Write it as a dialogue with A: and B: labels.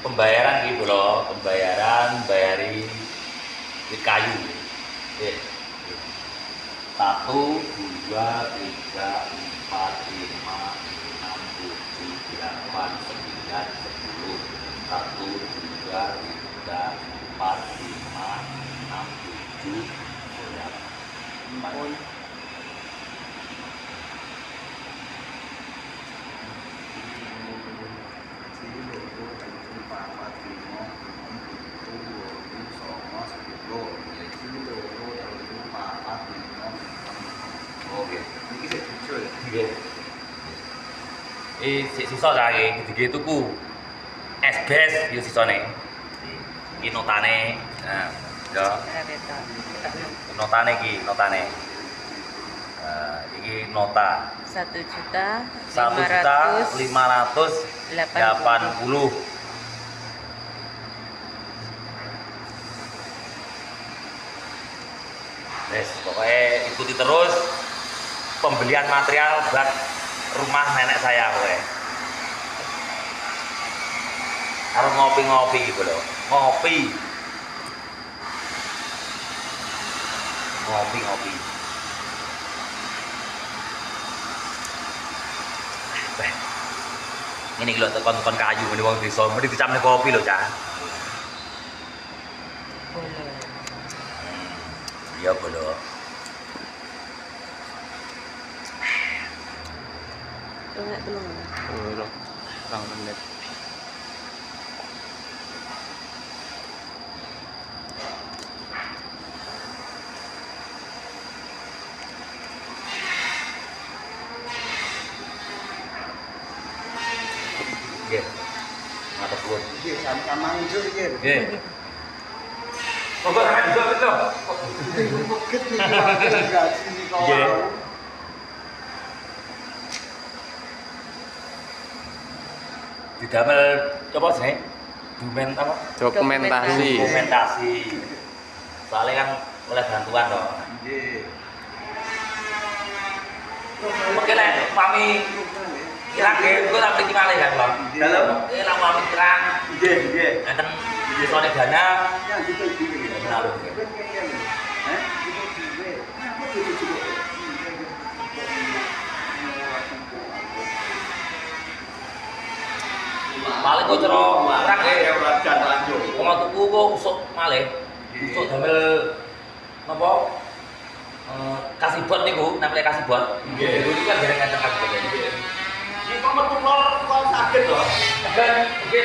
A: pembayaran gitu loh, bayari di kayu. Oke. 1, 2, 3, 4, 5, 6, 7, 8, 9, 10. 1, 2, 3, 4, 5, 6, 7, 8. Oke. Nggih. Sisa ta iki tuku esbes yo sisane. Iki notane. Nah, yo. Notane iki, notane. Iki nota 1.580.000. Wes, pokoknya ikuti terus pembelian material buat rumah nenek saya pokoknya. Harus ngopi-ngopi gitu loh. Ngopi. Ini lho tekon-tekon kayu ngene wong desa, mesti dicamne kopi lho, Cah. Iya, bolo.
B: Kurang menit.
A: Nggih. Matur suwun.
C: Nggih, sama-sama njuk nggih.
A: Nggih. Kok ora iso to?
C: Bukit iki gaji kok.
A: Nggih. Didamel coba jenenge?
B: Dokumentasi.
A: Soalnya kan oleh bantuan toh.
C: Nggih.
A: Oke lah, mami kirang nggih, kok tak mriki malih kan, Bang.
C: Dalam
A: Iki lah mami kirang
C: nggih, nggih.
A: enten desane dana.
C: Ya gitu gitu.
A: Benar.
C: Hah? Gitu.
A: Malih kok cara kurang nggih.
C: ora jan lanjut.
A: Wong tuku kok usuk malih. Usuk damel napa? Kasibot niku, nempel kasibot.
C: Nggih.
A: Dulu kan jarang nganteng kasibot.
C: Ini kok metu lor kok sakit loh.
A: Kan